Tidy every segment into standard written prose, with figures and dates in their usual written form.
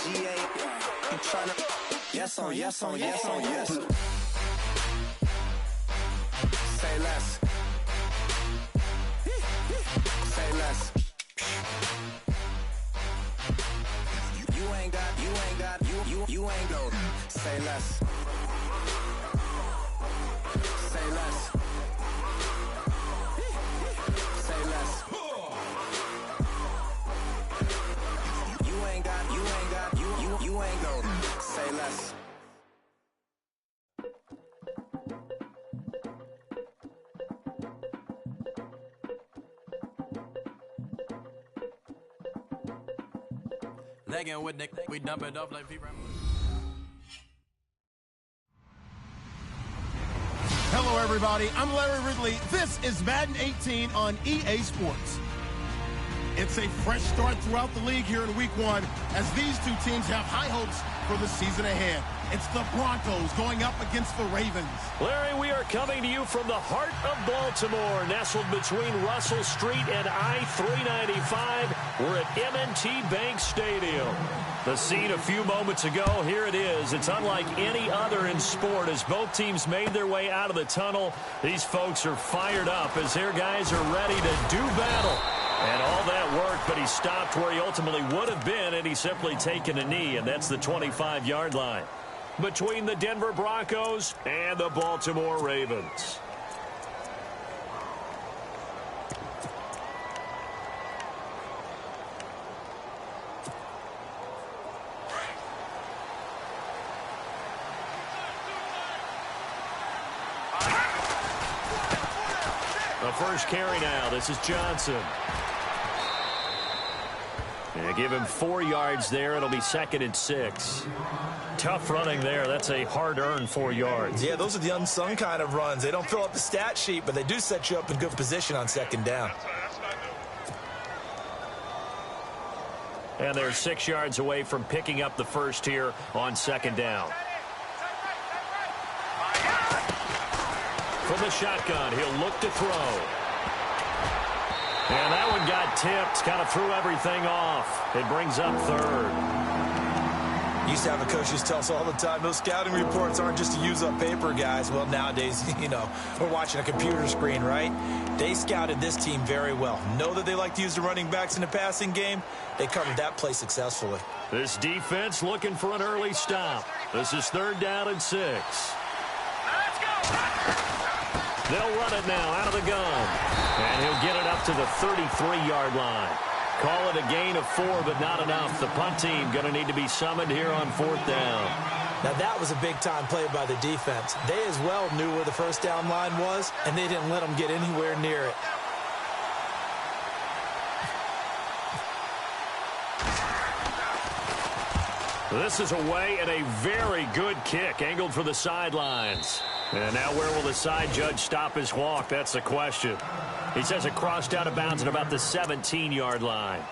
GA. I'm tryna. Yes on yes on yes on yes. Say less. Say less. You ain't got. You ain't go. Say less. Say less. Say less. You ain't got. You ain't go. Say less. Legging with Nick, we dump it off like people. Hello, everybody. I'm Larry Ridley. This is Madden 18 on EA Sports. It's a fresh start throughout the league here in Week 1 as these two teams have high hopes for the season ahead. It's the Broncos going up against the Ravens. Larry, we are coming to you from the heart of Baltimore, nestled between Russell Street and I-395. We're at M&T Bank Stadium. The scene a few moments ago, here it is. It's unlike any other in sport as both teams made their way out of the tunnel. These folks are fired up as their guys are ready to do battle. And all that worked, but he stopped where he ultimately would have been, and he's simply taken a knee, and that's the 25-yard line between the Denver Broncos and the Baltimore Ravens. The first carry now. This is Johnson. And give him 4 yards there. It'll be 2nd and 6. Tough running there. That's a hard-earned 4 yards. Yeah, those are the unsung kind of runs. They don't fill up the stat sheet, but they do set you up in good position on 2nd down. And they're 6 yards away from picking up the first here on 2nd down. From the shotgun, he'll look to throw. And that one got tipped, kind of threw everything off. It brings up 3rd. Used to have a coach just tell us all the time, those scouting reports aren't just to use up paper, guys. Well, nowadays, we're watching a computer screen, right? They scouted this team very well. Know that they like to use the running backs in the passing game. They covered that play successfully. This defense looking for an early stop. This is 3rd down and 6. They'll run it now out of the gun. And he'll get it up to the 33-yard line. Call it a gain of 4, but not enough. The punt team going to need to be summoned here on 4th down. Now, that was a big-time play by the defense. They as well knew where the first down line was, and they didn't let them get anywhere near it. This is away and a very good kick, angled for the sidelines. And now where will the side judge stop his walk? That's the question. He says it crossed out of bounds at about the 17-yard line.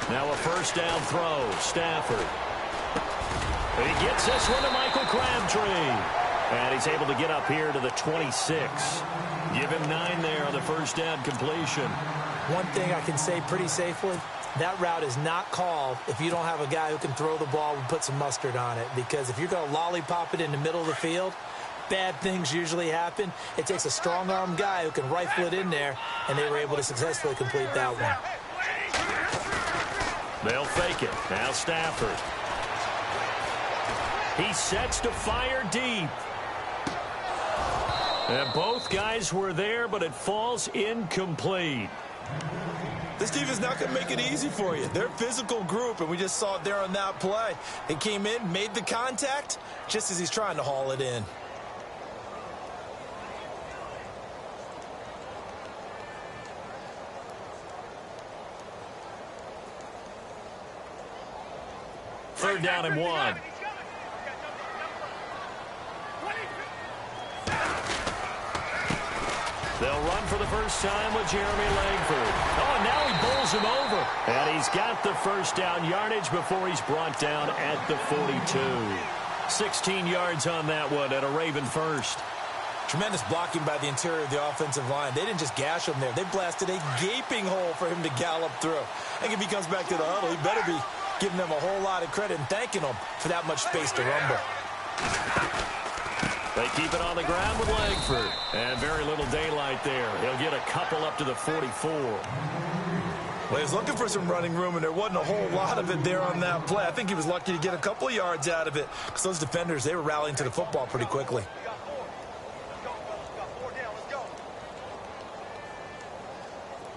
Now a first down throw. Stafford. He gets this one to Michael Crabtree. And he's able to get up here to the 26. Give him 9 there on the first down completion. One thing I can say pretty safely, that route is not called if you don't have a guy who can throw the ball and put some mustard on it. Because if you're going to lollipop it in the middle of the field, bad things usually happen. It takes a strong-arm guy who can rifle it in there, and they were able to successfully complete that one. They'll fake it. Now Stafford. He sets to fire deep. And both guys were there, but it falls incomplete. This team is not going to make it easy for you. They're a physical group, and we just saw it there on that play. He came in, made the contact, just as he's trying to haul it in. 3rd down and 1. They'll run for the first time with Jeremy Langford. Oh, and now he bowls him over. And he's got the first down yardage before he's brought down at the 42. 16 yards on that one at a Raven first. Tremendous blocking by the interior of the offensive line. They didn't just gash him there. They blasted a gaping hole for him to gallop through. I think if he comes back to the huddle, he better be giving them a whole lot of credit and thanking them for that much space to rumble. They keep it on the ground with Langford. And very little daylight there. He'll get a couple up to the 44. Well, he was looking for some running room, and there wasn't a whole lot of it there on that play. I think he was lucky to get a couple of yards out of it because those defenders, they were rallying to the football pretty quickly.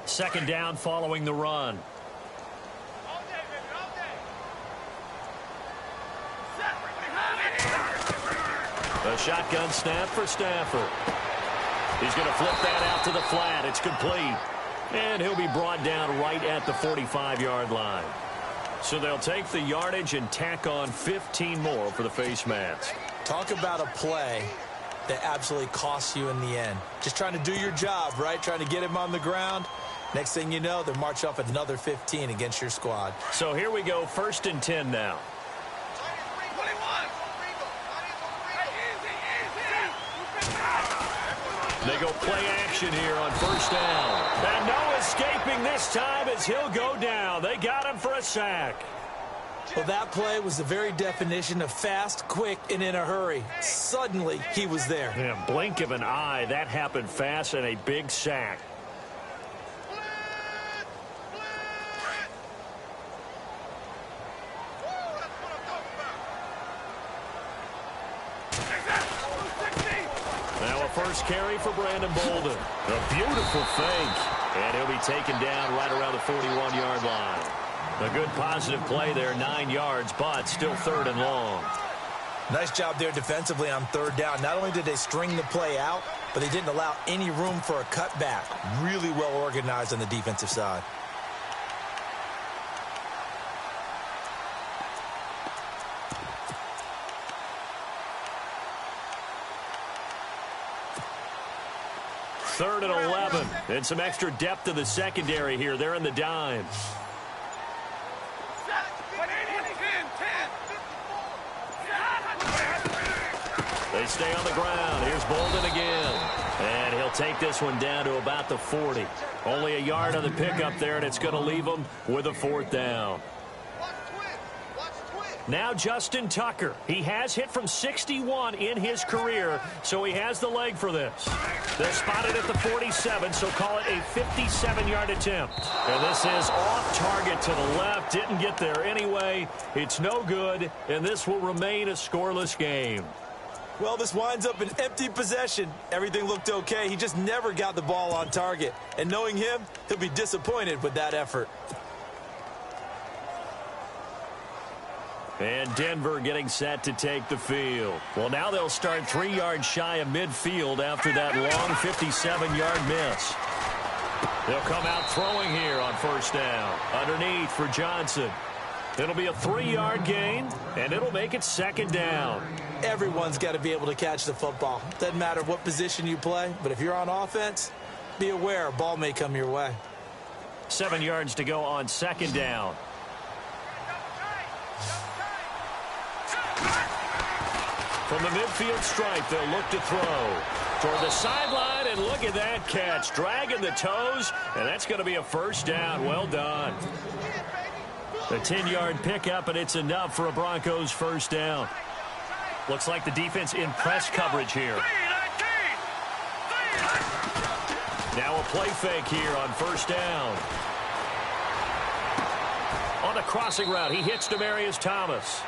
Second down following the run. A shotgun snap for Stafford. He's going to flip that out to the flat. It's complete. And he'll be brought down right at the 45-yard line. So they'll take the yardage and tack on 15 more for the face mask. Talk about a play that absolutely costs you in the end. Just trying to do your job, right? Trying to get him on the ground. Next thing you know, they're march off another 15 against your squad. So here we go, 1st and 10 now. They go play action here on 1st down. And no escaping this time as he'll go down. They got him for a sack. Well, that play was the very definition of fast, quick, and in a hurry. Suddenly, he was there. Yeah, blink of an eye. That happened fast and a big sack. First carry for Brandon Bolden. A beautiful fake. And he'll be taken down right around the 41-yard line. A good positive play there, 9 yards, but still 3rd and long. Nice job there defensively on 3rd down. Not only did they string the play out, but they didn't allow any room for a cutback. Really well organized on the defensive side. Third and 11. And some extra depth to the secondary here. They're in the dime. They stay on the ground. Here's Bolden again. And he'll take this one down to about the 40. Only a yard on the pickup there, and it's going to leave them with a 4th down. Now Justin Tucker. He has hit from 61 in his career, so he has the leg for this. They're spotted at the 47, so call it a 57-yard attempt. And this is off target to the left. Didn't get there anyway. It's no good, and this will remain a scoreless game. Well, this winds up an empty possession. Everything looked okay. He just never got the ball on target. And knowing him, he'll be disappointed with that effort. And Denver getting set to take the field. Well, now they'll start 3 yards shy of midfield after that long 57-yard miss. They'll come out throwing here on 1st down. Underneath for Johnson. It'll be a 3-yard gain, and it'll make it 2nd down. Everyone's got to be able to catch the football. Doesn't matter what position you play, but if you're on offense, be aware a ball may come your way. 7 yards to go on 2nd down. From the midfield stripe, they'll look to throw toward the sideline, and look at that catch. Dragging the toes, and that's going to be a 1st down. Well done. A 10-yard pickup, and it's enough for a Broncos 1st down. Looks like the defense in press coverage here. Now a play fake here on 1st down. On the crossing route, he hits Demaryius Thomas.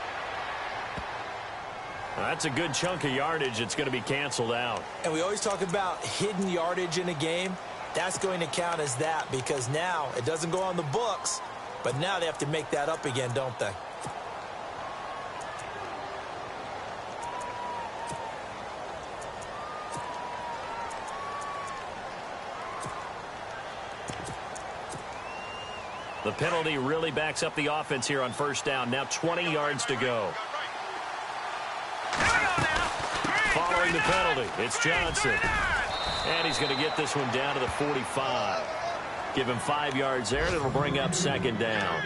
That's a good chunk of yardage. It's going to be canceled out. And we always talk about hidden yardage in a game. That's going to count as that because now it doesn't go on the books, but now they have to make that up again, don't they? The penalty really backs up the offense here on first down. Now 20 yards to go. Following the penalty, it's Johnson. And he's going to get this one down to the 45. Give him 5 yards there, and it'll bring up second down.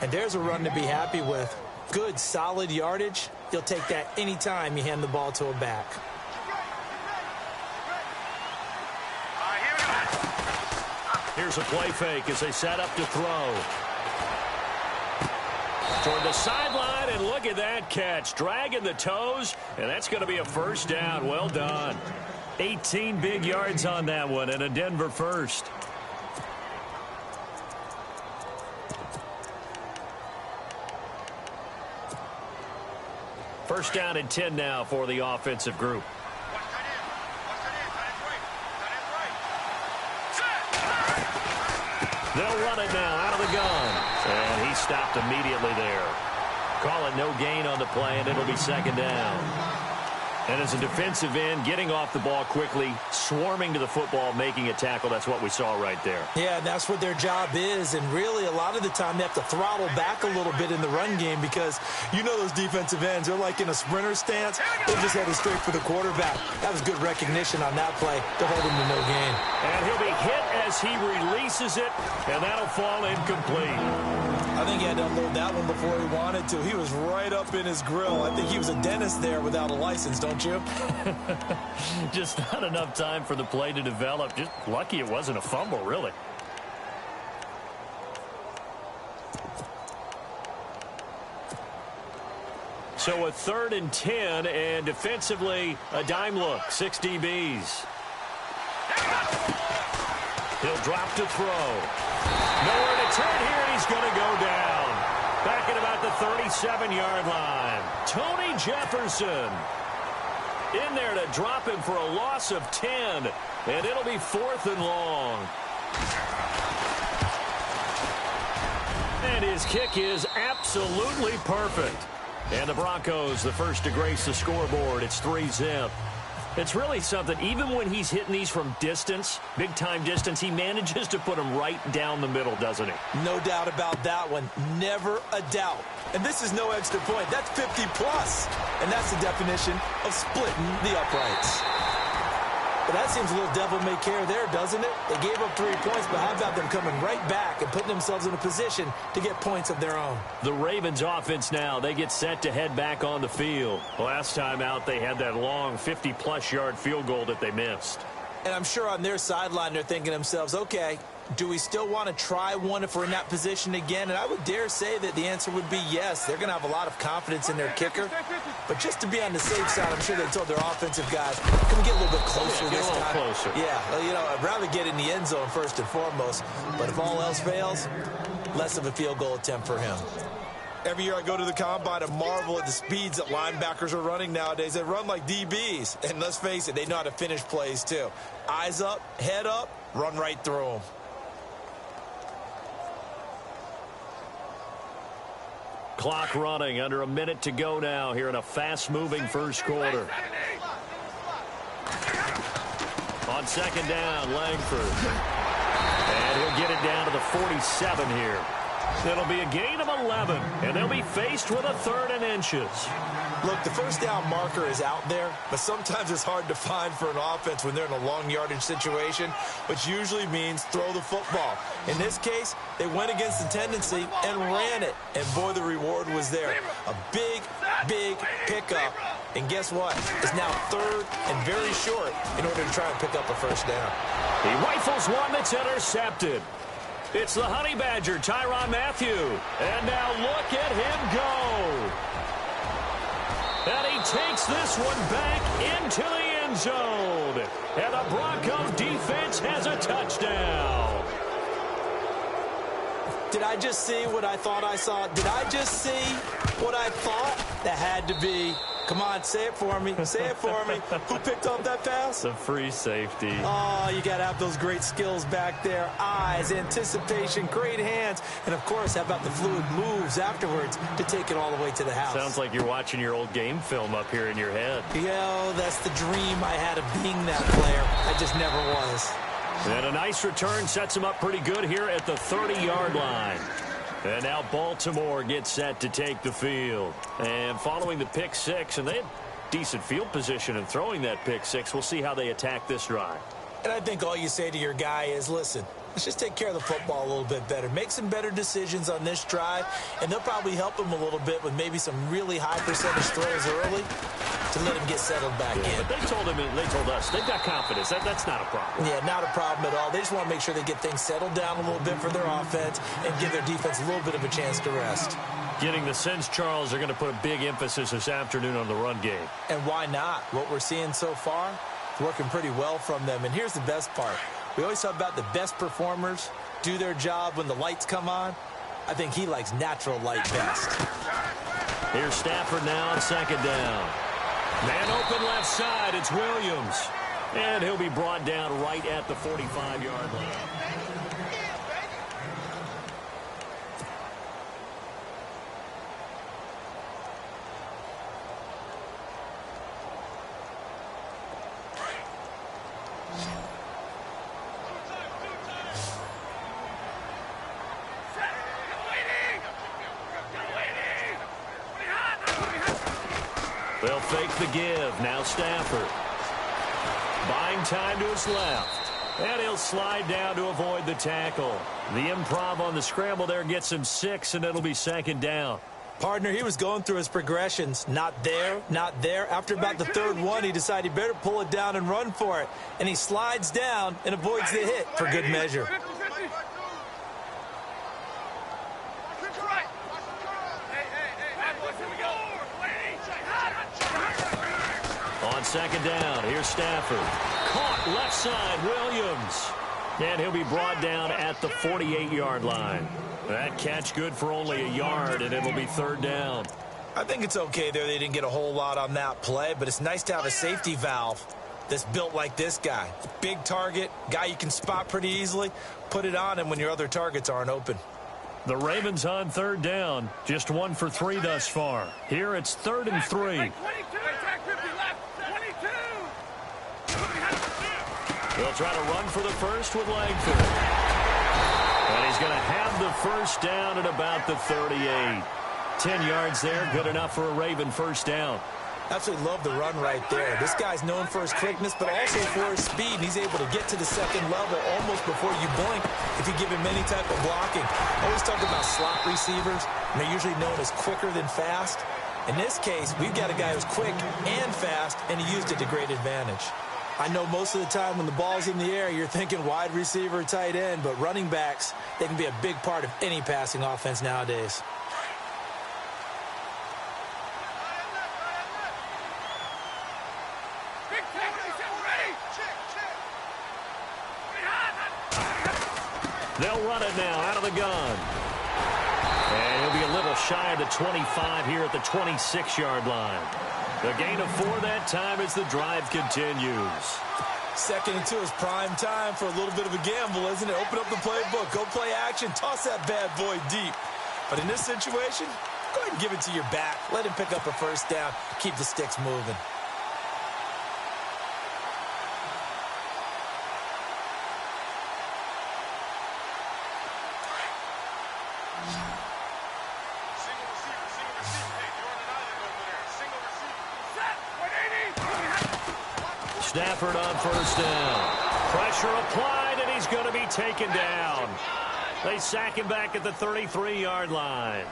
And there's a run to be happy with. Good, solid yardage. You'll take that anytime you hand the ball to a back. Here's a play fake as they set up to throw. Toward the sideline, and look at that catch. Dragging the toes, and that's going to be a first down. Well done. 18 big yards on that one, and a Denver first. First down and 10 now for the offensive group. They'll run it now out of the gun. And he stopped immediately there. Call it no gain on the play, and it'll be second down. And as a defensive end, getting off the ball quickly, swarming to the football, making a tackle, that's what we saw right there. Yeah, that's what their job is. And really, a lot of the time, they have to throttle back a little bit in the run game because you know those defensive ends, they're like in a sprinter stance. They just headed straight for the quarterback. That was good recognition on that play to hold him to no gain. And he'll be hit as he releases it, and that'll fall incomplete. I think he had to unload that one before he wanted to. He was right up in his grill. I think he was a dentist there without a license, don't you? Just not enough time for the play to develop. Just lucky it wasn't a fumble, really. So a 3rd and 10, and defensively, a dime look. 6 DBs. He'll drop to throw. Nowhere to turn here, and he's going to go down. Back at about the 37-yard line. Tony Jefferson in there to drop him for a loss of 10. And it'll be 4th and long. And his kick is absolutely perfect. And the Broncos, the first to grace the scoreboard. It's 3-zip. It's really something. Even when he's hitting these from distance, big-time distance, he manages to put them right down the middle, doesn't he? No doubt about that one. Never a doubt. And this is no extra point. That's 50-plus. And that's the definition of splitting the uprights. But that seems a little devil-may-care there, doesn't it? They gave up 3 points, but how about them coming right back and putting themselves in a position to get points of their own? The Ravens offense now, they get set to head back on the field. Last time out, they had that long 50-plus yard field goal that they missed. And I'm sure on their sideline, they're thinking to themselves, okay, do we still want to try one if we're in that position again? And I would dare say that the answer would be yes. They're going to have a lot of confidence in their kicker. But just to be on the safe side, I'm sure they told their offensive guys, can we get a little bit closer this time? Closer. Yeah, well, you know, I'd rather get in the end zone first and foremost. But if all else fails, less of a field goal attempt for him. Every year I go to the combine and marvel at the speeds that linebackers are running nowadays. They run like DBs. And let's face it, they know how to finish plays too. Eyes up, head up, run right through them. Clock running, under a minute to go now here in a fast-moving first quarter. On second down, Langford. And he'll get it down to the 47 here. It'll be a gain of 11, and they'll be faced with a 3rd and inches. Look, the first down marker is out there, but sometimes it's hard to find for an offense when they're in a long yardage situation, which usually means throw the football. In this case, they went against the tendency and ran it, and boy, the reward was there. A big, big pickup, and guess what? It's now 3rd and very short in order to try and pick up a first down. He rifles one that's intercepted. It's the Honey Badger, Tyrann Mathieu. And now look at him go. And he takes this one back into the end zone. And the Bronco defense has a touchdown. Did I just see what I thought I saw? Did I just see what I thought? That had to be. Come on, say it for me. Say it for me. Who picked up that pass? The free safety. Oh, you got to have those great skills back there. Eyes, anticipation, great hands. And, of course, how about the fluid moves afterwards to take it all the way to the house? Sounds like you're watching your old game film up here in your head. Yo, that's the dream I had of being that player. I just never was. And a nice return sets him up pretty good here at the 30-yard line. And now Baltimore gets set to take the field. And following the pick six, and they had decent field position in throwing that pick six. We'll see how they attack this drive. And I think all you say to your guy is, listen, let's just take care of the football a little bit better. Make some better decisions on this drive, and they'll probably help him a little bit with maybe some really high percentage throws early to let him get settled back in. But they told us, they've got confidence. That's not a problem. Yeah, not a problem at all. They just want to make sure they get things settled down a little bit for their offense and give their defense a little bit of a chance to rest. Getting the sense, Charles, they're going to put a big emphasis this afternoon on the run game. And why not? What we're seeing so far, it's working pretty well from them. And here's the best part. We always talk about the best performers do their job when the lights come on. I think he likes natural light best. Here's Stafford now on second down. Man open left side, it's Williams. And he'll be brought down right at the 45-yard line. They'll fake the give. Now Stafford. Buying time to his left. And he'll slide down to avoid the tackle. The improv on the scramble there gets him 6, and it'll be second down. Partner, he was going through his progressions. Not there, not there. After about the third one, he decided he better pull it down and run for it. And he slides down and avoids the hit for good measure. On second down, here's Stafford. Caught left side, Williams. And he'll be brought down at the 48-yard line. That catch good for only a yard, and it'll be third down. I think it's okay there. They didn't get a whole lot on that play, but it's nice to have a safety valve that's built like this guy. Big target, guy you can spot pretty easily. Put it on him when your other targets aren't open. The Ravens on third down. Just 1 for 3 thus far. Here it's 3rd and 3. They'll try to run for the first with Langford. And he's going to have the first down at about the 38. 10 yards there, good enough for a Raven first down. Absolutely love the run right there. This guy's known for his quickness, but also for his speed. He's able to get to the second level almost before you blink if you give him any type of blocking. Always talk about slot receivers, and they're usually known as quicker than fast. In this case, we've got a guy who's quick and fast, and he used it to great advantage. I know most of the time when the ball's in the air, you're thinking wide receiver, tight end, but running backs, they can be a big part of any passing offense nowadays. They'll run it now out of the gun. And he'll be a little shy of the 25 here at the 26-yard line. The gain of 4 that time as the drive continues. 2nd and 2 is prime time for a little bit of a gamble, isn't it? Open up the playbook, go play action, toss that bad boy deep. But in this situation, go ahead and give it to your back. Let him pick up a first down, keep the sticks moving. Stafford on first down. Pressure applied, and he's going to be taken down. They sack him back at the 33-yard line.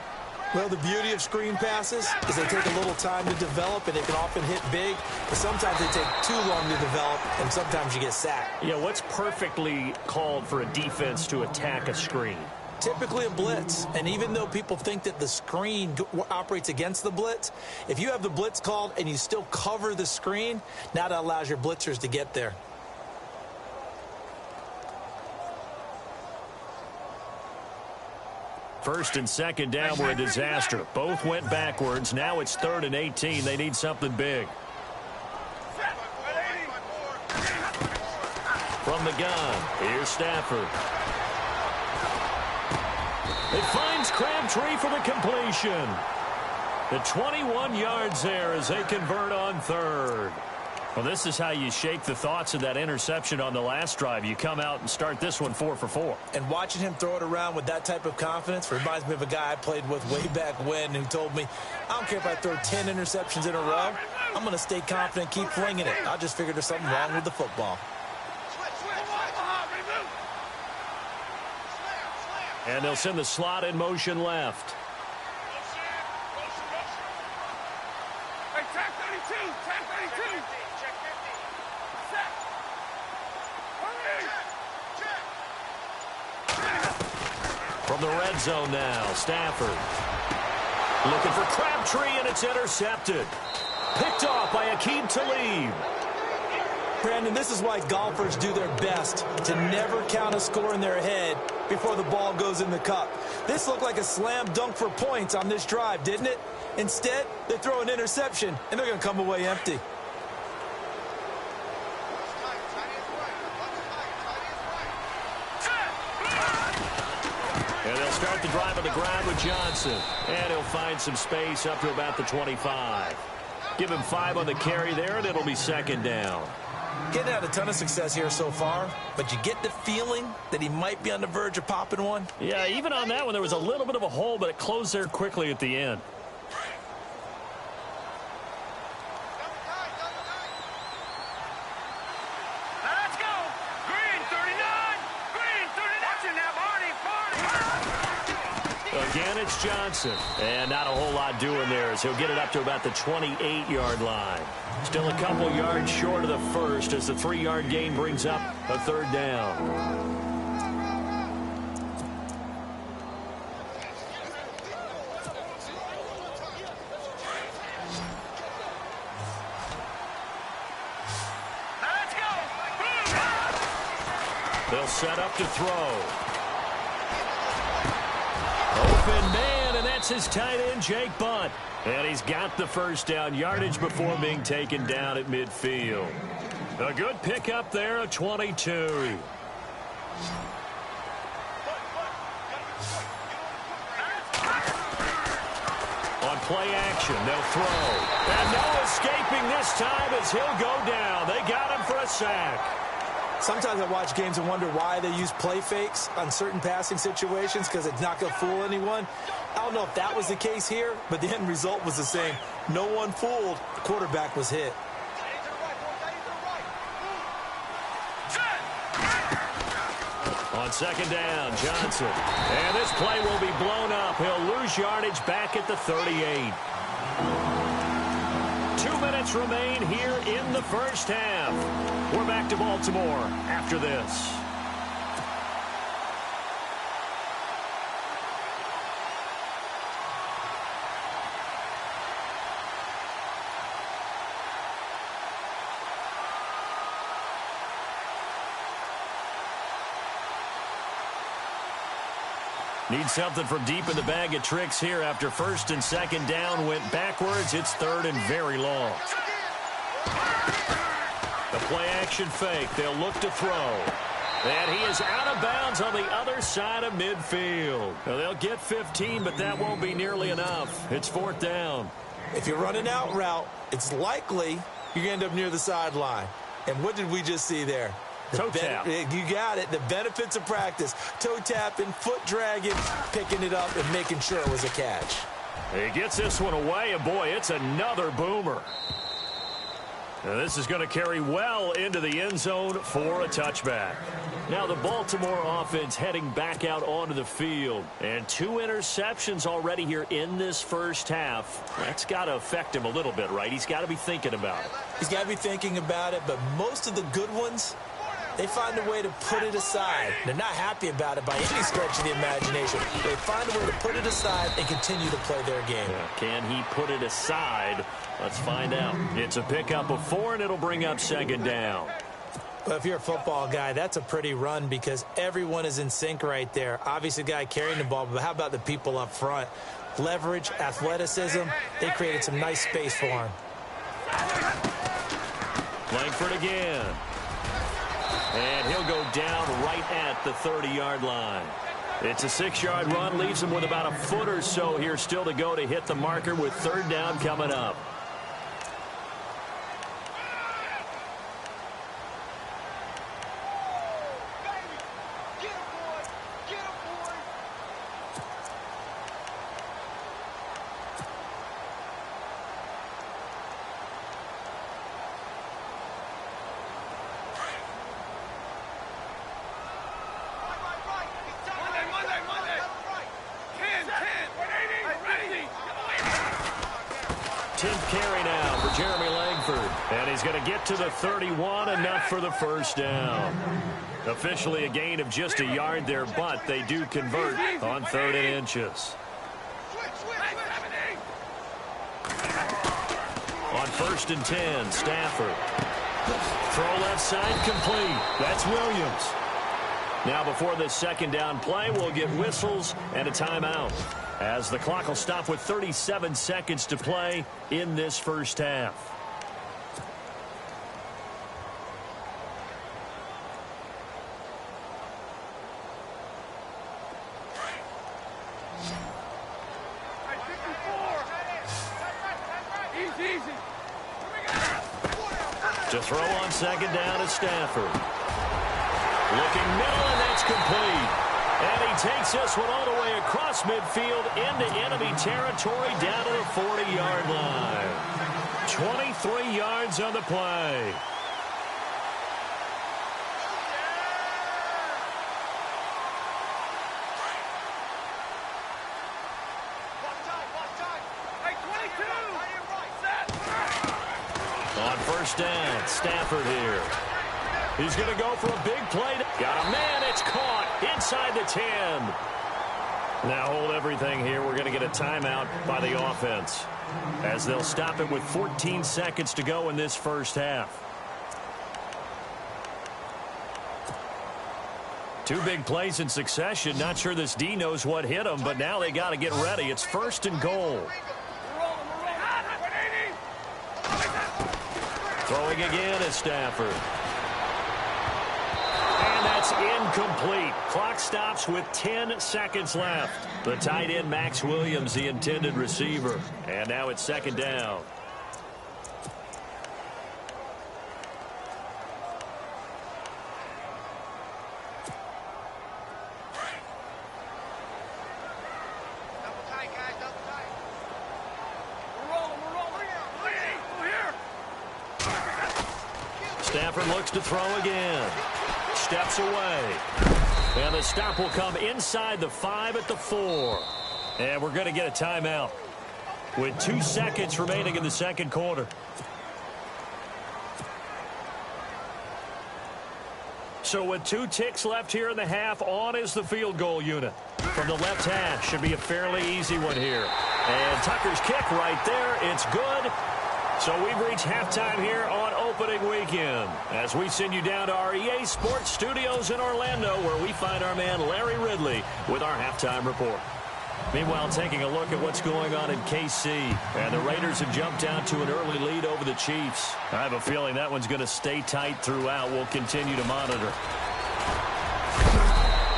Well, the beauty of screen passes is they take a little time to develop, and they can often hit big, but sometimes they take too long to develop, and sometimes you get sacked. Yeah, what's perfectly called for a defense to attack a screen? Typically a blitz, and even though people think that the screen operates against the blitz, if you have the blitz called and you still cover the screen, now that allows your blitzers to get there. First and second down were a disaster. Both went backwards. Now it's 3rd and 18. They need something big. From the gun, here's Stafford. It finds Crabtree for the completion. The 21 yards there as they convert on 3rd. Well, this is how you shake the thoughts of that interception on the last drive. You come out and start this one 4 for 4. And watching him throw it around with that type of confidence reminds me of a guy I played with way back when who told me, I don't care if I throw 10 interceptions in a row. I'm going to stay confident, keep flinging it. I just figured there's something wrong with the football. And they'll send the slot in motion left. From the red zone now, Stafford. Looking for Crabtree, and it's intercepted. Picked off by Aqib Talib. Brandon, this is why golfers do their best to never count a score in their head before the ball goes in the cup. This looked like a slam dunk for points on this drive, didn't it? Instead, they throw an interception, and they're going to come away empty. And they'll start the drive on the ground with Johnson. And he'll find some space up to about the 25. Give him 5 on the carry there, and it'll be second down. Getting had a ton of success here so far, but you get the feeling that he might be on the verge of popping one. Yeah, even on that one, there was a little bit of a hole, but it closed there quickly at the end. Let's go. Green 39. Green 39. Watching that, Marty. Again, it's Johnson. And not a whole lot doing there as he'll get it up to about the 28-yard line. Still a couple yards short of the first as the 3-yard gain brings up a third down. Let's go. They'll set up to throw. Open man, and that's his tight end, Jake Bunt. And he's got the first down yardage before being taken down at midfield. A good pickup there, a 22. On play action, they'll throw. And no escaping this time as he'll go down. They got him for a sack. Sometimes I watch games and wonder why they use play fakes on certain passing situations because it's not going to fool anyone. I don't know if that was the case here, but the end result was the same. No one fooled. The quarterback was hit. On second down, Johnson. And this play will be blown up. He'll lose yardage back at the 38. 2 minutes remain here in the first half. We're back to Baltimore after this. Need something from deep in the bag of tricks here after first and second down went backwards. It's third and very long. The play action fake. They'll look to throw. And he is out of bounds on the other side of midfield. Now, they'll get 15, but that won't be nearly enough. It's fourth down. If you're running out route, it's likely you're going to end up near the sideline. And what did we just see there? Toe tap. You got it. The benefits of practice. Toe tapping, foot dragging, picking it up, and making sure it was a catch. He gets this one away, and boy, it's another boomer. Now, this is going to carry well into the end zone for a touchback. Now the Baltimore offense heading back out onto the field. And 2 interceptions already here in this first half. That's got to affect him a little bit, right? He's got to be thinking about it. He's got to be thinking about it, but most of the good ones, they find a way to put it aside. They're not happy about it by any stretch of the imagination. They find a way to put it aside and continue to play their game. Yeah, can he put it aside? Let's find out. It's a pickup of 4, and it'll bring up second down. Well, if you're a football guy, that's a pretty run because everyone is in sync right there. Obviously, the guy carrying the ball, but how about the people up front? Leverage, athleticism, they created some nice space for him. Langford again. And he'll go down right at the 30-yard line. It's a 6-yard run, leaves him with about a foot or so here still to go to hit the marker with third down coming up. 10th carry now for Jeremy Langford. And he's going to get to the 31, enough for the first down. Officially a gain of just a yard there, but they do convert on 3rd and inches. On 1st and 10, Stafford. Throw left side complete. That's Williams. Now before this second down play, we'll get whistles and a timeout, as the clock will stop with 37 seconds to play in this first half. To throw on second down is Stafford. Looking middle, and that's complete. And he takes this one all the way across midfield into enemy territory down to the 40-yard line. 23 yards on the play. On first down, Stafford here. He's going to go for a big play. Got a man. It's caught inside the 10. Now hold everything here. We're going to get a timeout by the offense, as they'll stop it with 14 seconds to go in this first half. Two big plays in succession. Not sure this D knows what hit him, but now they got to get ready. It's 1st and goal. Throwing again is Stafford. And that's incomplete. Clock stops with 10 seconds left. The tight end, Max Williams, the intended receiver. And now it's 2nd down. Stafford looks to throw again. Steps away. And the stop will come inside the 5 at the 4. And we're going to get a timeout with 2 seconds remaining in the second quarter. So with 2 ticks left here in the half, on is the field goal unit. From the left hash, should be a fairly easy one here. And Tucker's kick right there. It's good. So we've reached halftime here on opening weekend, as we send you down to our EA Sports Studios in Orlando, where we find our man Larry Ridley with our halftime report. Meanwhile, taking a look at what's going on in KC, and the Raiders have jumped out to an early lead over the Chiefs. I have a feeling that one's going to stay tight throughout. We'll continue to monitor.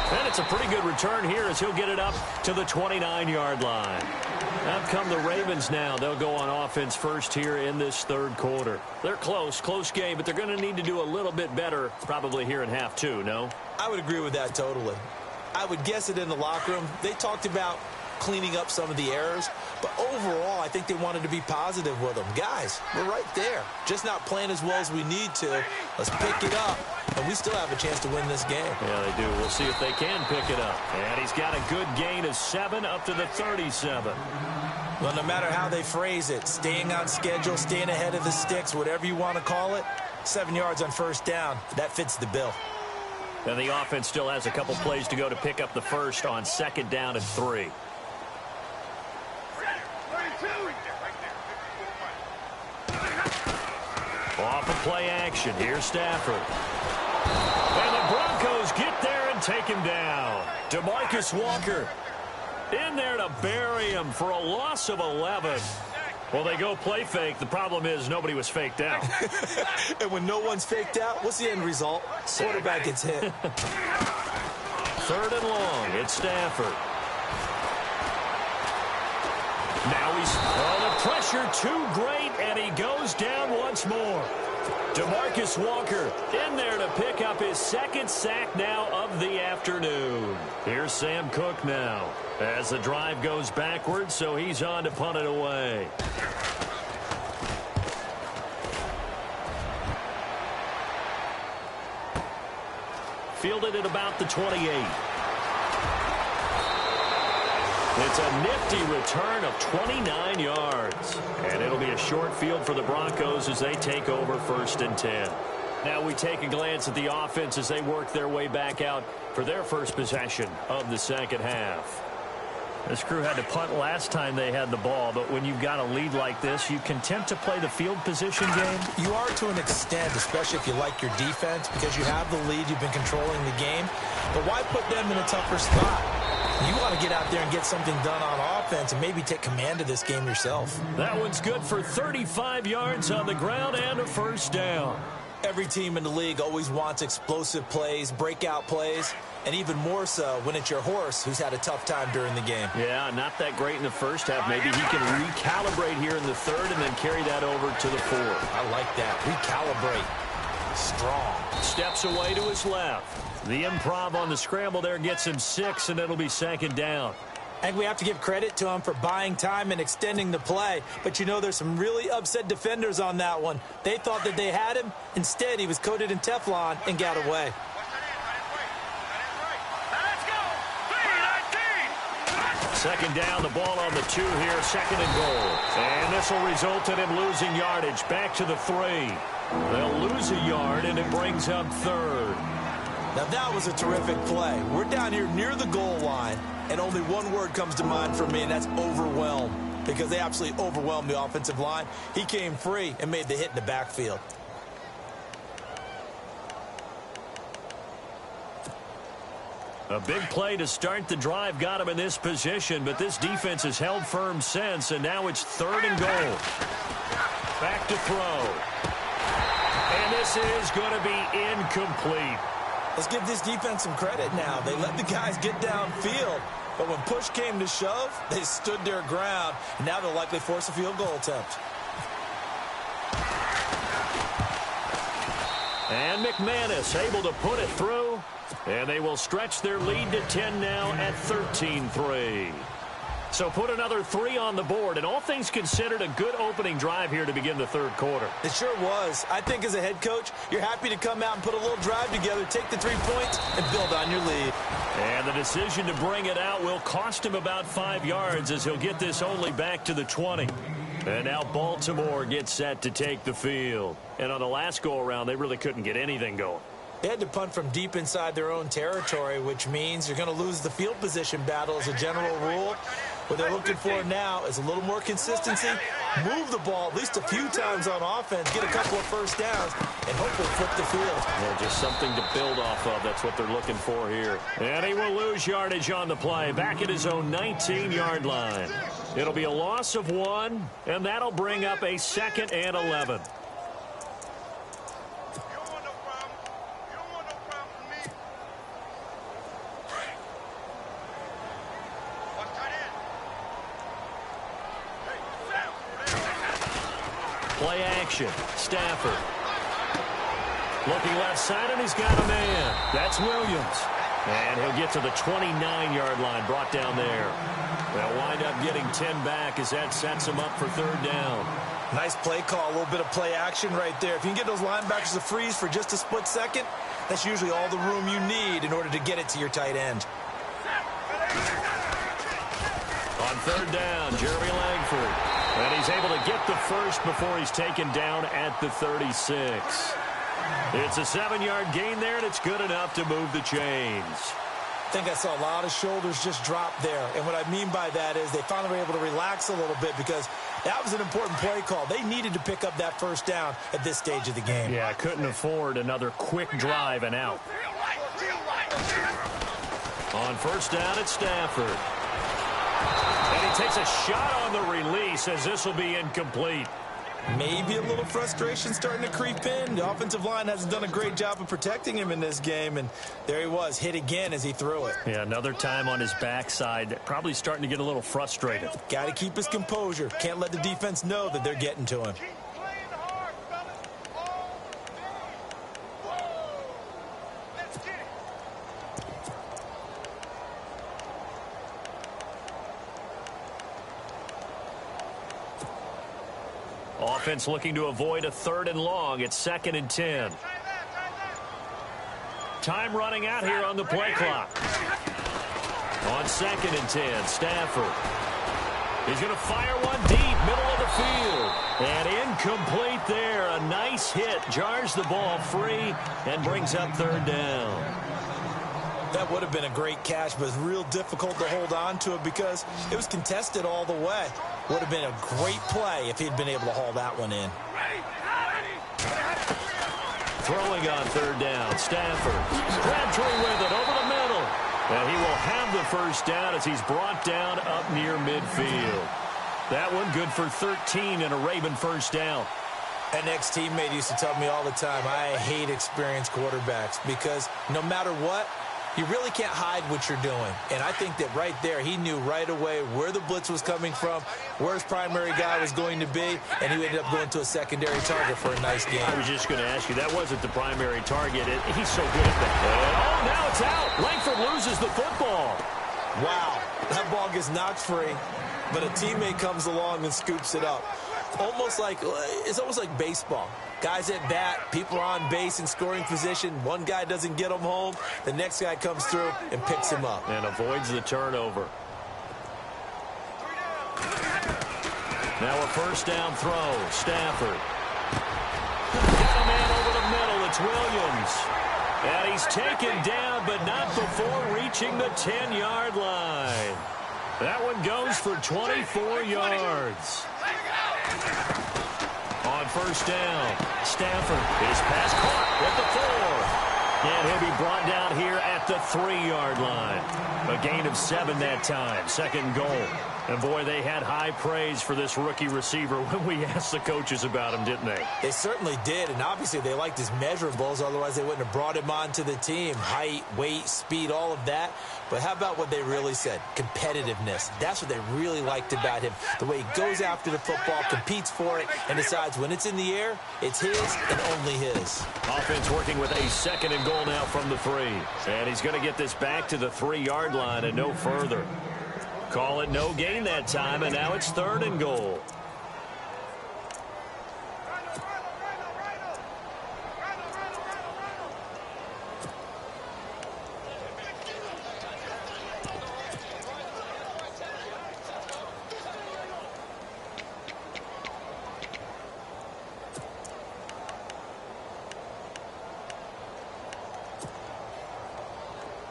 And it's a pretty good return here, as he'll get it up to the 29-yard line. Out come the Ravens now. They'll go on offense first here in this third quarter. They're close game, but they're going to need to do a little bit better probably here in half 2, no? I would agree with that totally. I would guess it in the locker room. They talked about cleaning up some of the errors, but overall, I think they wanted to be positive with them. Guys, we're right there. Just not playing as well as we need to. Let's pick it up, and we still have a chance to win this game. Yeah, they do. We'll see if they can pick it up. And he's got a good gain of 7 up to the 37. Well, no matter how they phrase it, staying on schedule, staying ahead of the sticks, whatever you want to call it, 7 yards on first down, that fits the bill. And the offense still has a couple plays to go to pick up the first on 2nd down and 3. Off of play action. Here's Stafford. And the Broncos get there and take him down. DeMarcus Walker in there to bury him for a loss of 11. Well, they go play fake. The problem is nobody was faked out. And when no one's faked out, what's the end result? Quarterback gets hit. 3rd and long. It's Stafford. Now he's the pressure too great, and he goes down once more. DeMarcus Walker in there to pick up his 2nd sack now of the afternoon. Here's Sam Cook now as the drive goes backwards, so he's on to punt it away. Fielded at about the 28. It's a nifty return of 29 yards. And it'll be a short field for the Broncos as they take over 1st and 10. Now we take a glance at the offense as they work their way back out for their first possession of the second half. This crew had to punt last time they had the ball, but when you've got a lead like this, you content to play the field position game? You are to an extent, especially if you like your defense, because you have the lead, you've been controlling the game. But why put them in a tougher spot? You want to get out there and get something done on offense and maybe take command of this game yourself. That one's good for 35 yards on the ground and a 1st down. Every team in the league always wants explosive plays, breakout plays, and even more so when it's your horse who's had a tough time during the game. Yeah, not that great in the first half. Maybe he can recalibrate here in the 3rd and then carry that over to the 4th. I like that. Recalibrate. Strong. Steps away to his left. The improv on the scramble there gets him 6, and it'll be 2nd down. I think we have to give credit to him for buying time and extending the play. But, you know, there's some really upset defenders on that one. They thought that they had him. Instead, he was coated in Teflon and got away. Second down, the ball on the 2 here, 2nd and goal. And this will result in him losing yardage. Back to the 3. They'll lose a yard, and it brings up 3rd. Now, that was a terrific play. We're down here near the goal line, and only one word comes to mind for me, and that's overwhelmed, because they absolutely overwhelmed the offensive line. He came free and made the hit in the backfield. A big play to start the drive got him in this position, but this defense has held firm since, and now it's 3rd and goal. Back to throw. And this is going to be incomplete. Let's give this defense some credit now. They let the guys get downfield, but when push came to shove, they stood their ground, and now they'll likely force a field goal attempt. And McManus able to put it through, and they will stretch their lead to 10 now at 13-3. So put another 3 on the board, and all things considered, a good opening drive here to begin the 3rd quarter. It sure was. I think as a head coach, you're happy to come out and put a little drive together, take the 3 points, and build on your lead. And the decision to bring it out will cost him about 5 yards as he'll get this only back to the 20. And now Baltimore gets set to take the field. And on the last go-around, they really couldn't get anything going. They had to punt from deep inside their own territory, which means you're going to lose the field position battle as a general rule. What they're looking for now is a little more consistency, move the ball at least a few times on offense, get a couple of 1st downs, and hopefully flip the field. Yeah, just something to build off of. That's what they're looking for here. And he will lose yardage on the play, back at his own 19-yard line. It'll be a loss of 1, and that'll bring up a 2nd and 11. Play action. Stafford. Looking left side, and he's got a man. That's Williams. And he'll get to the 29-yard line, brought down there. They'll wind up getting 10 back as that sets him up for 3rd down. Nice play call, a little bit of play action right there. If you can get those linebackers to freeze for just a split second, that's usually all the room you need in order to get it to your tight end. On 3rd down, Jeremy Langford. And he's able to get the first before he's taken down at the 36. It's a 7-yard gain there, and it's good enough to move the chains. I think I saw a lot of shoulders just drop there. And what I mean by that is they finally were able to relax a little bit because that was an important play call. They needed to pick up that 1st down at this stage of the game. Yeah, couldn't afford another quick drive and out. On 1st down, it's Stafford. And he takes a shot on the release as this will be incomplete. Maybe a little frustration starting to creep in. The offensive line hasn't done a great job of protecting him in this game, and there he was, hit again as he threw it. Yeah, another time on his backside, probably starting to get a little frustrated. Got to keep his composure. Can't let the defense know that they're getting to him. Offense looking to avoid a 3rd and long. It's 2nd and 10. Time running out here on the play clock. On 2nd and 10, Stafford. He's going to fire one deep, middle of the field. And incomplete there. A nice hit. Jars the ball free and brings up 3rd down. That would have been a great catch, but it's real difficult to hold on to it because it was contested all the way. Would have been a great play if he'd been able to haul that one in. Throwing on 3rd down, Stafford. Crabtree with it over the middle. And he will have the 1st down as he's brought down up near midfield. That one good for 13 and a Raven 1st down. An ex-teammate used to tell me all the time, I hate experienced quarterbacks because no matter what, you really can't hide what you're doing. And I think that right there, he knew right away where the blitz was coming from, where his primary guy was going to be, and he ended up going to a secondary target for a nice game. I was just going to ask you, that wasn't the primary target. He's so good at that. Oh, now it's out. Langford loses the football. Wow, that ball gets knocked free, but a teammate comes along and scoops it up. It's almost like baseball. Guys at bat, people are on base in scoring position. One guy doesn't get him home. The next guy comes through and picks him up. And avoids the turnover. Now a 1st down throw. Stafford. Got a man over the middle. It's Williams. And he's taken down, but not before reaching the 10-yard line. That one goes for 24 yards. On 1st down, Stafford. His pass caught at the 4. And he'll be brought down here at the 3-yard line. A gain of 7 that time. 2nd goal. And, boy, they had high praise for this rookie receiver when we asked the coaches about him, didn't they? They certainly did, and obviously they liked his measurables. Otherwise, they wouldn't have brought him onto the team. Height, weight, speed, all of that. But how about what they really said? Competitiveness. That's what they really liked about him. The way he goes after the football, competes for it, and decides when it's in the air, it's his and only his. Offense working with a 2nd and goal now from the 3. And he's going to get this back to the 3-yard line and no further. Call it no gain that time, and now it's 3rd and goal.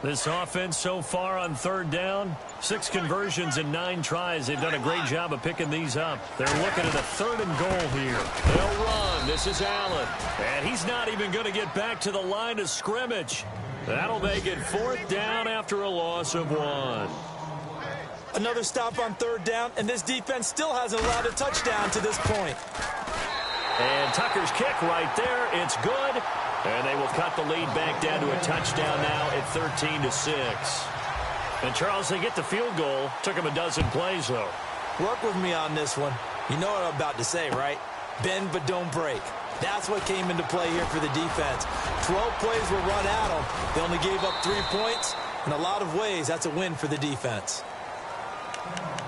This offense so far on 3rd down, 6 conversions and 9 tries. They've done a great job of picking these up. They're looking at a 3rd and goal here. They'll run. This is Allen. And he's not even going to get back to the line of scrimmage. That'll make it 4th down after a loss of 1. Another stop on 3rd down, and this defense still hasn't allowed a touchdown to this point. And Tucker's kick right there. It's good. And they will cut the lead back down to a touchdown now at 13-6. And, Charles, they get the field goal. Took them a dozen plays, though. Work with me on this one. You know what I'm about to say, right? Bend but don't break. That's what came into play here for the defense. 12 plays were run at them. They only gave up 3 points. In a lot of ways, that's a win for the defense.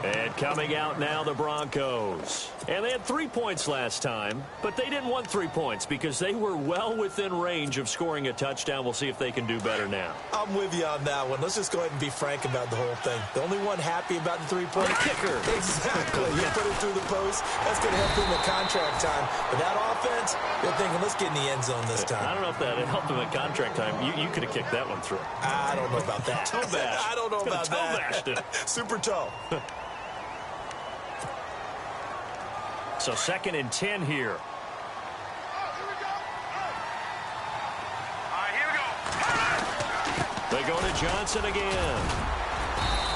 And coming out now, the Broncos. And they had 3 points last time, but they didn't want 3 points because they were well within range of scoring a touchdown. We'll see if they can do better now. I'm with you on that one. Let's just go ahead and be frank about the whole thing. The only one happy about the 3-point kicker. Exactly. You put it through the post. That's going to help him in contract time. But that offense, they're thinking, let's get in the end zone this time. I don't know if that helped him at contract time. You could have kicked that one through. I don't know about that. Toe bash. I don't know about that. Toe bashed it. Super toe. So 2nd and 10 here. All right, here we go. They go to Johnson again.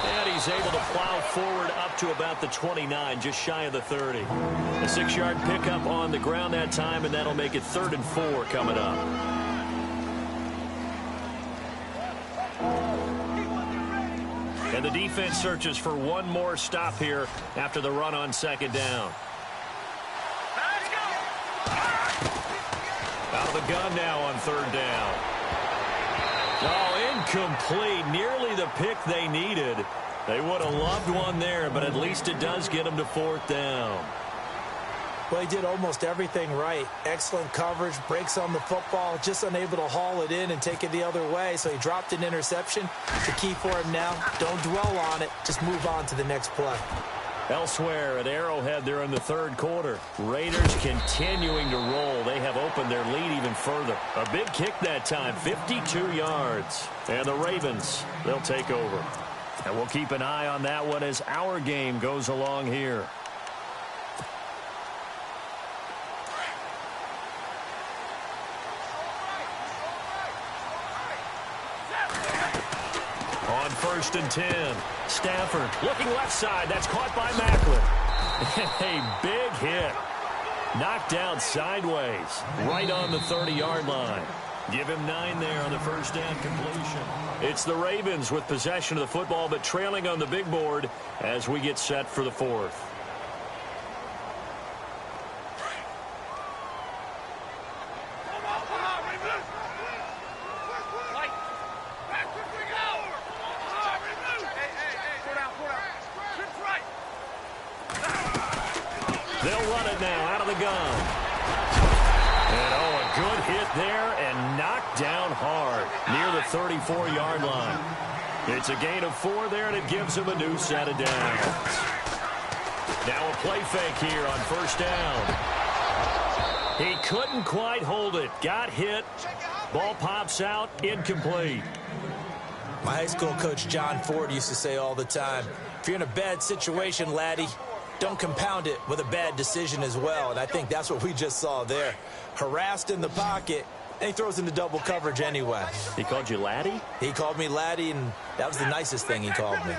And he's able to plow forward up to about the 29, just shy of the 30. A 6-yard pickup on the ground that time, and that'll make it 3rd and 4 coming up. And the defense searches for one more stop here after the run on 2nd down. Out of the gun now on 3rd down. Oh, incomplete. Nearly the pick they needed. They would have loved one there, but at least it does get them to 4th down. Well, he did almost everything right. Excellent coverage, breaks on the football, just unable to haul it in and take it the other way. So he dropped an interception. The key for him now, don't dwell on it. Just move on to the next play. Elsewhere at Arrowhead, they're in the third quarter. Raiders continuing to roll. They have opened their lead even further. A big kick that time, 52 yards. And the Ravens, they'll take over. And we'll keep an eye on that one as our game goes along here. On 1st and 10, Stafford looking left side. That's caught by Macklin. A big hit. Knocked down sideways, right on the 30-yard line. Give him 9 there on the first down completion. It's the Ravens with possession of the football, but trailing on the big board as we get set for the fourth. They'll run it now out of the gun. And, oh, a good hit there and knocked down hard near the 34-yard line. It's a gain of 4 there, and it gives him a new set of downs. Now a play fake here on first down. He couldn't quite hold it. Got hit. Ball pops out. Incomplete. My high school coach, John Ford, used to say all the time, if you're in a bad situation, laddie, don't compound it with a bad decision as well. And I think that's what we just saw there. Harassed in the pocket, and he throws into double coverage anyway. He called you laddie? He called me laddie, and that was the nicest thing he called me. 10, 10.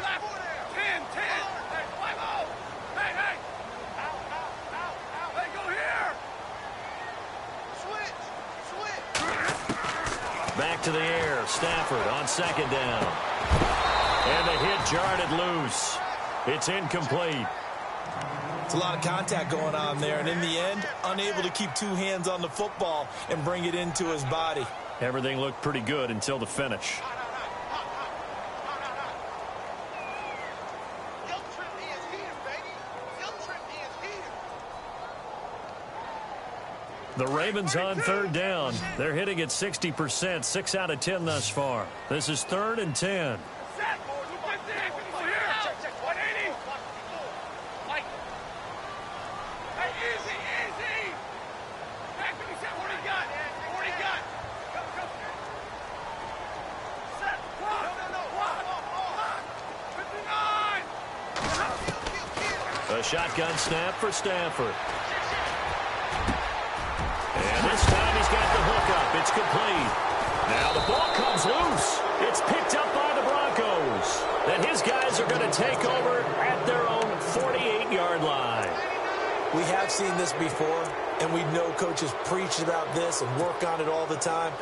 Hey, 5-0. Hey, hey. Hey, go here. Switch. Back to the air. Stafford on second down. And the hit jarred it loose. It's incomplete. It's a lot of contact going on there, and in the end, unable to keep 2 hands on the football and bring it into his body. Everything looked pretty good until the finish. The Ravens on third down. They're hitting at 60%, 6 out of 10 thus far. This is 3rd and 10. A shotgun snap for Stafford. And this time he's got the hook up. It's complete. Now the ball comes loose. It's picked up by the Broncos. And his guys are going to take over at their own 48-yard line. We have seen this before, and we know coaches preach about this and work on it all the time.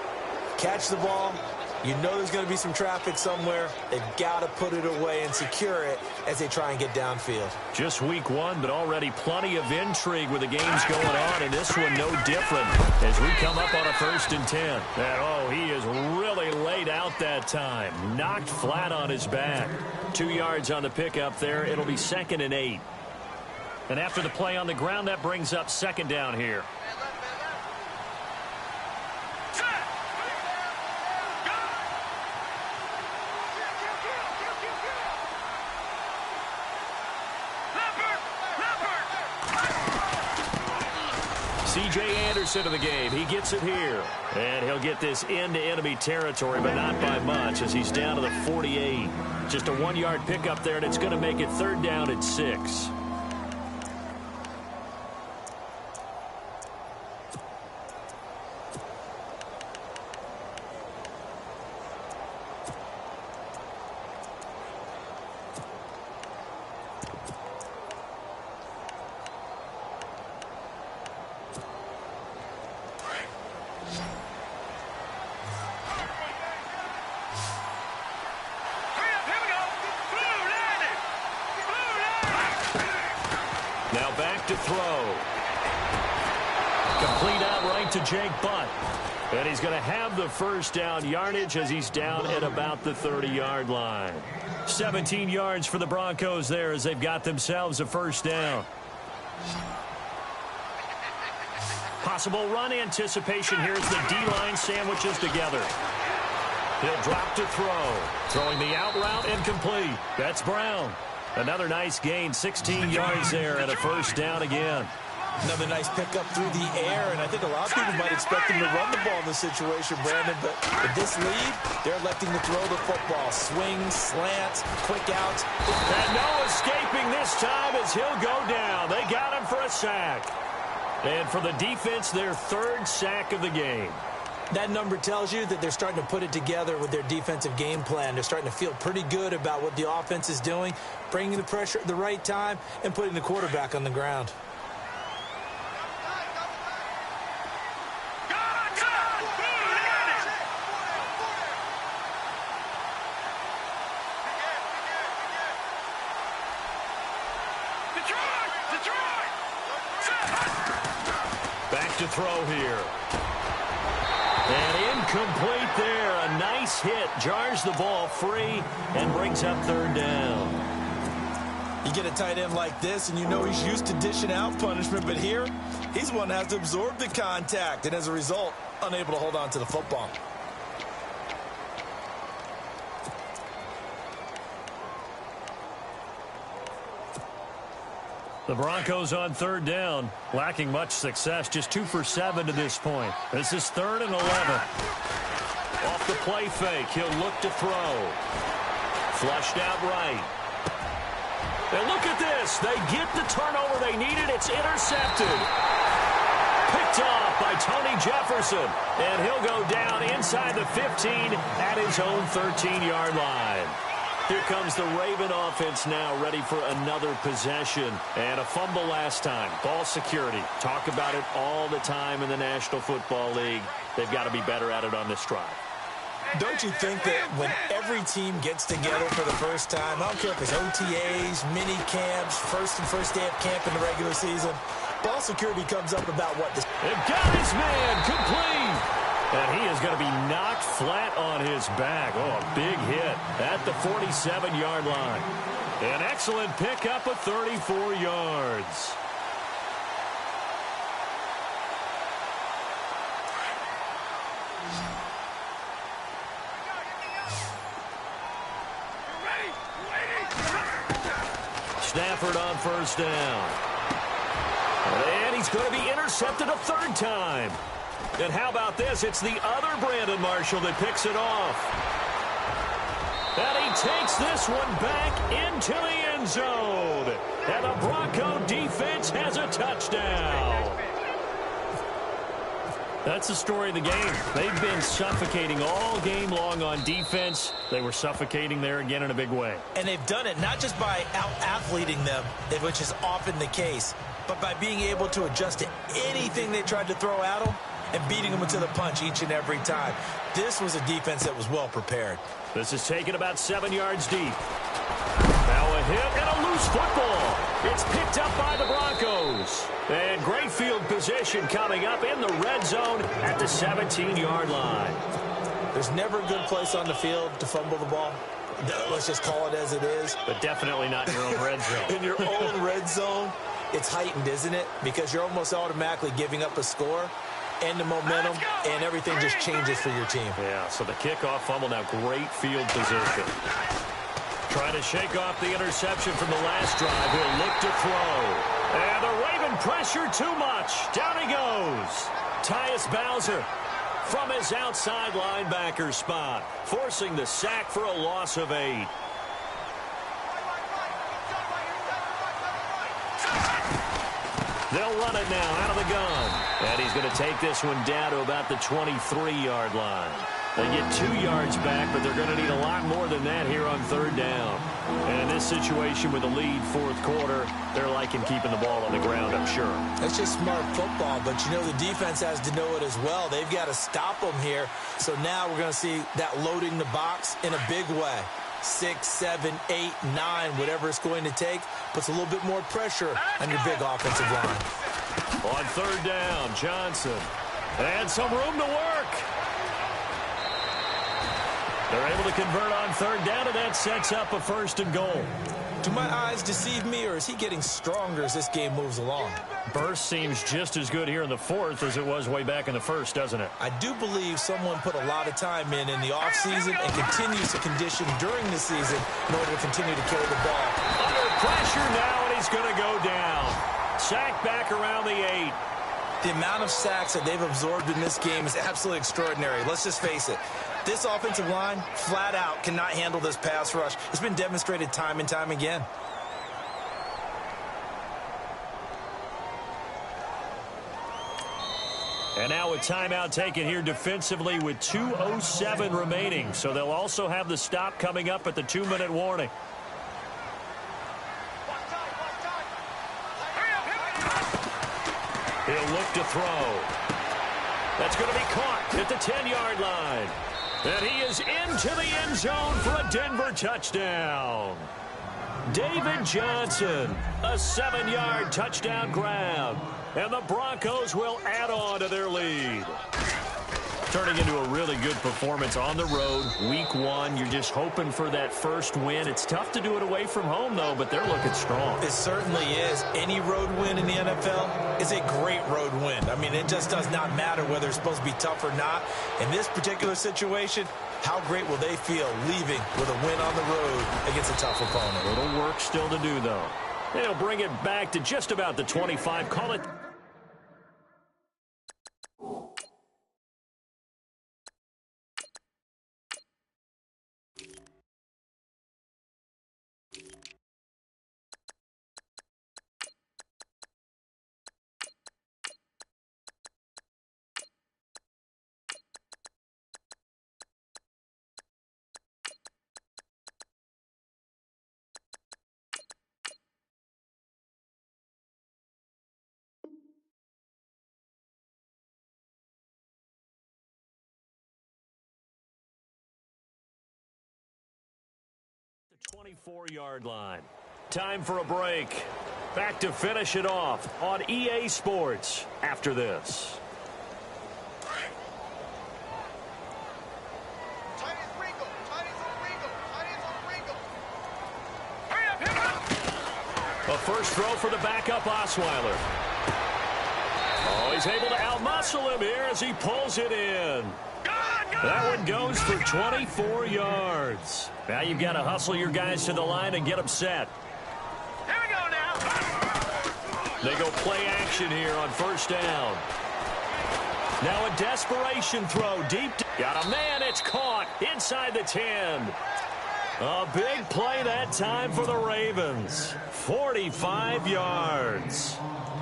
Catch the ball. You know there's going to be some traffic somewhere. They've got to put it away and secure it as they try and get downfield. Just week 1, but already plenty of intrigue with the games going on, and this one no different as we come up on a 1st and 10. And, oh, he is really laid out that time. Knocked flat on his back. 2 yards on the pickup there. It'll be 2nd and 8. And after the play on the ground, that brings up 2nd down here. C.J. Anderson in the game. He gets it here. And he'll get this into enemy territory, but not by much as he's down to the 48. Just a 1-yard pickup there, and it's going to make it 3rd down at 6. Now back to throw. Complete outright to Jake Butt. And he's going to have the first down yardage as he's down at about the 30-yard line. 17 yards for the Broncos there as they've got themselves a first down. Possible run anticipation here as the D-line sandwiches together. He'll drop to throw. Throwing the out route incomplete. That's Brown. Another nice gain, 16 yards there and a first down again. Another nice pickup through the air, and I think a lot of people might expect him to run the ball in this situation, Brandon, but with this lead, they're electing to throw the football. Swings, slants, quick outs. And no escaping this time as he'll go down. They got him for a sack. And for the defense, their third sack of the game. That number tells you that they're starting to put it together with their defensive game plan. They're starting to feel pretty good about what the offense is doing, bringing the pressure at the right time, and putting the quarterback on the ground. Back to throw here. And incomplete there. A nice hit. Jars the ball free and brings up third down. You get a tight end like this, and you know he's used to dishing out punishment, but here, he's the one that has to absorb the contact, and as a result, unable to hold on to the football. The Broncos on third down, lacking much success, just 2 for 7 to this point. This is 3rd and 11. Off the play fake, he'll look to throw. Flushed out right. And look at this. They get the turnover they needed. It's intercepted. Picked off by Tony Jefferson. And he'll go down inside the 15 at his own 13-yard line. Here comes the Raven offense now, ready for another possession. And a fumble last time. Ball security. Talk about it all the time in the National Football League. They've got to be better at it on this drive. Don't you think that when every team gets together for the first time, I don't care if it's OTAs, mini camps, first day of camp in the regular season, ball security comes up about what this... It got his man complete. And he is going to be knocked flat on his back. Oh, a big hit at the 47-yard line. An excellent pickup of 34 yards. Stafford on first down. And he's going to be intercepted a third time. And how about this? It's the other Brandon Marshall that picks it off. And he takes this one back into the end zone. And the Bronco defense has a touchdown. That's the story of the game. They've been suffocating all game long on defense. They were suffocating there again in a big way. And they've done it not just by out-athleting them, which is often the case, but by being able to adjust to anything they tried to throw at them and beating them into the punch each and every time. This was a defense that was well prepared. This is taken about 7 yards deep. Now a hit and a loose football. It's picked up by the Broncos. And great field position coming up in the red zone at the 17-yard line. There's never a good place on the field to fumble the ball. Let's just call it as it is. But definitely not in your own red zone. In your own red zone, it's heightened, isn't it? Because you're almost automatically giving up a score and the momentum, and everything just changes for your team. Yeah, so the kickoff fumble, now great field position. Trying to shake off the interception from the last drive. He'll look to throw. And the Raven pressure too much. Down he goes. Tyus Bowser from his outside linebacker spot, forcing the sack for a loss of 8. They'll run it now out of the gun. And he's going to take this one down to about the 23-yard line. They get 2 yards back, but they're going to need a lot more than that here on third down. And in this situation with a lead fourth quarter, they're liking keeping the ball on the ground, I'm sure. That's just smart football, but you know the defense has to know it as well. They've got to stop them here. So now we're going to see that loading the box in a big way. 6, 7, 8, 9, whatever it's going to take, puts a little bit more pressure on your big offensive line. On third down, Johnson. And some room to work. They're able to convert on third down, and that sets up a 1st and goal. Do my eyes deceive me, or is he getting stronger as this game moves along? Burst seems just as good here in the 4th as it was way back in the 1st, doesn't it? I do believe someone put a lot of time in the offseason and continues to condition during the season in order to continue to carry the ball. Under pressure now, and he's going to go down. Sack back around the 8. The amount of sacks that they've absorbed in this game is absolutely extraordinary. Let's just face it. This offensive line, flat out, cannot handle this pass rush. It's been demonstrated time and time again. And now a timeout taken here defensively with 2:07 remaining. So they'll also have the stop coming up at the 2-minute warning. He'll look to throw. That's going to be caught at the 10-yard line. And he is into the end zone for a Denver touchdown. David Johnson, a 7-yard touchdown grab. And the Broncos will add on to their lead. Turning into a really good performance on the road. Week 1, you're just hoping for that first win. It's tough to do it away from home, though, but they're looking strong. It certainly is. Any road win in the NFL is a great road win. I mean, it just does not matter whether it's supposed to be tough or not. In this particular situation, how great will they feel leaving with a win on the road against a tough opponent? A little work still to do, though. They'll bring it back to just about the 25. Call it. The 24-yard line. Time for a break. Back to finish it off on EA Sports after this. A first throw for the backup Osweiler. Oh, he's able to outmuscle him here as he pulls it in. That one goes for 24 yards. Now you've got to hustle your guys to the line and get them set. Here we go now. They go play action here on first down. Now a desperation throw deep. Got a man. It's caught inside the 10. A big play that time for the Ravens. 45 yards.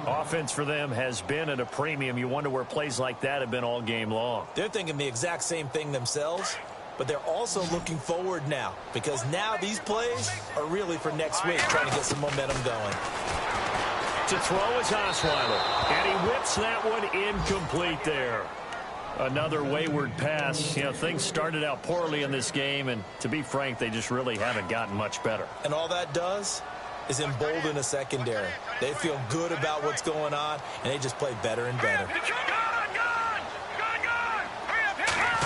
Offense for them has been at a premium. You wonder where plays like that have been all game long. They're thinking the exact same thing themselves, but they're also looking forward now because now these plays are really for next week, trying to get some momentum going. To throw is Osweiler, and he whips that one incomplete there. Another wayward pass. You know, things started out poorly in this game, and to be frank, they just really haven't gotten much better. And all that does is embolden a secondary. They feel good about what's going on, and they just play better and better.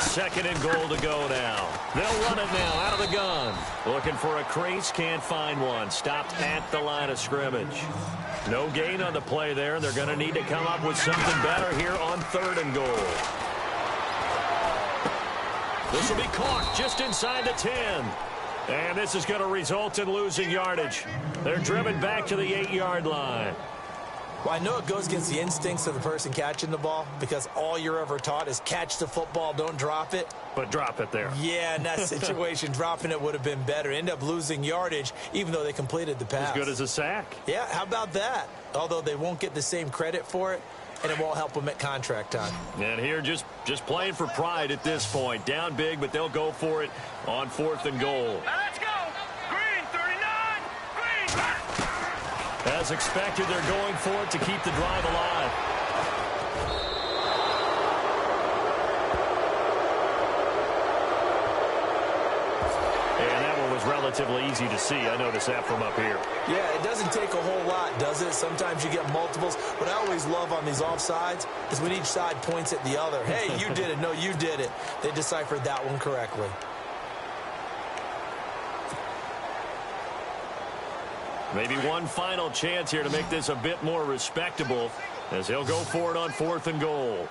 Second and goal to go now. They'll run it now out of the gun. Looking for a crease, can't find one. Stopped at the line of scrimmage. No gain on the play there. They're going to need to come up with something better here on third and goal. This will be caught just inside the 10. And this is going to result in losing yardage. They're driven back to the 8-yard line. Well, I know it goes against the instincts of the person catching the ball because all you're ever taught is catch the football, don't drop it. But drop it there. Yeah, in that situation, dropping it would have been better. End up losing yardage, even though they completed the pass. As good as a sack. Yeah, how about that? Although they won't get the same credit for it, and it won't help them at contract time. And here just playing for pride at this point. Down big, but they'll go for it on fourth and goal. Now let's go. Green, 39. Green. As expected, they're going for it to keep the drive alive. And that one was relatively easy to see. I noticed that from up here. Yeah, it doesn't take a whole lot, does it? Sometimes you get multiples. What I always love on these offsides is when each side points at the other. Hey, you did it. No, you did it. They deciphered that one correctly. Maybe one final chance here to make this a bit more respectable as he'll go for it on 4th and goal.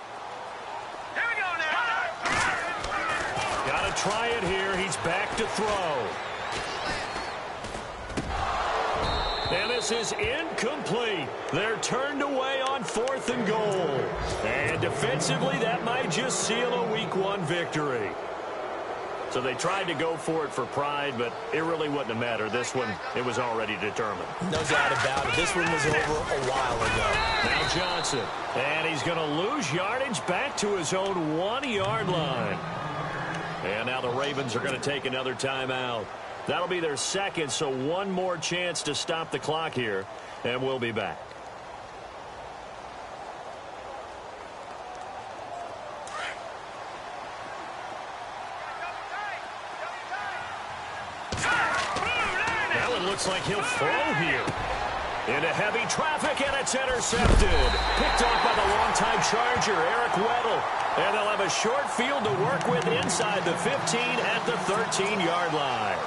Here we go now. Got to try it here. He's back to throw. And this is incomplete. They're turned away on 4th and goal. And defensively, that might just seal a Week 1 victory. So they tried to go for it for pride, but it really wouldn't have mattered. This one, it was already determined. No doubt about it. This one was over a while ago. Now Johnson. And he's going to lose yardage back to his own 1-yard line. And now the Ravens are going to take another timeout. That'll be their second, so one more chance to stop the clock here, and we'll be back. Now it looks like he'll throw here. Into heavy traffic, and it's intercepted. Picked off by the longtime Charger, Eric Weddle. And they'll have a short field to work with inside the 15 at the 13-yard line.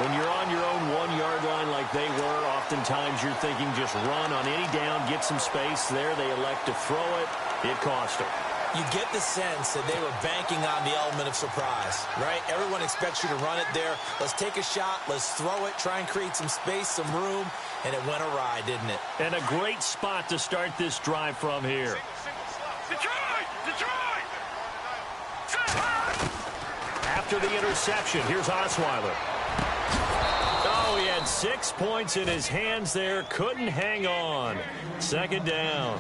When you're on your own 1-yard line like they were, oftentimes you're thinking just run on any down, get some space there. They elect to throw it. It cost them. You get the sense that they were banking on the element of surprise, right? Everyone expects you to run it there. Let's take a shot. Let's throw it. Try and create some space, some room. And it went awry, didn't it? And a great spot to start this drive from here. Detroit! Detroit! After the interception, here's Osweiler. Oh, he had 6 points in his hands there. Couldn't hang on. 2nd down.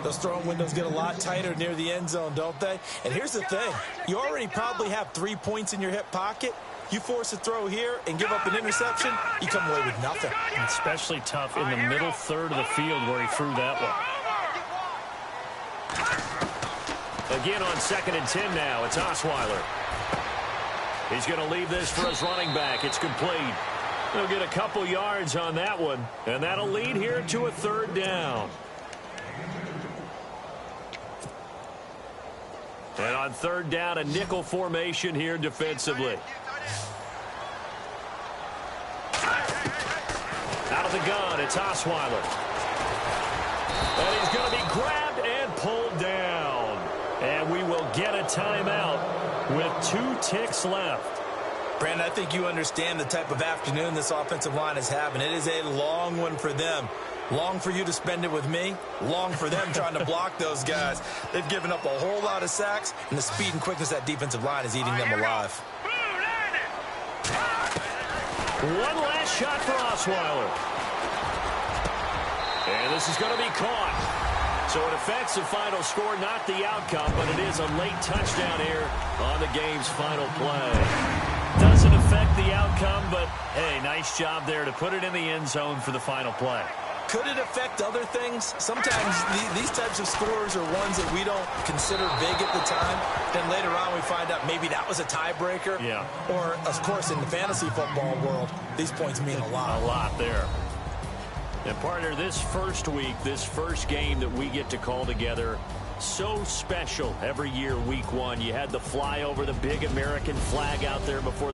Those throwing windows get a lot tighter near the end zone, don't they? And here's the thing. You already probably have 3 points in your hip pocket. You force a throw here and give up an interception, you come away with nothing. Especially tough in the middle third of the field where he threw that one. Again on 2nd and 10 now. It's Osweiler. He's going to leave this for his running back. It's complete. He'll get a couple yards on that one, and that'll lead here to a 3rd down. And on 3rd down, a nickel formation here defensively. Out of the gun, it's Osweiler. And he's going to be grabbed and pulled down. And we will get a timeout with 2 ticks left. Brandon, I think you understand the type of afternoon this offensive line is having. It is a long one for them. Long for you to spend it with me. Long for them trying to block those guys. They've given up a whole lot of sacks, and the speed and quickness of that defensive line is eating them alive. One last shot for Osweiler. And this is going to be caught. So it affects the final score, not the outcome, but it is a late touchdown here on the game's final play. Doesn't affect the outcome, but, hey, nice job there to put it in the end zone for the final play. Could it affect other things? Sometimes these types of scores are ones that we don't consider big at the time. Then later on we find out maybe that was a tiebreaker. Yeah. Or, of course, in the fantasy football world, these points mean a lot. A lot there. And, partner, this first week, this first game that we get to call together, so special every year, Week 1. You had the flyover, the big American flag out there before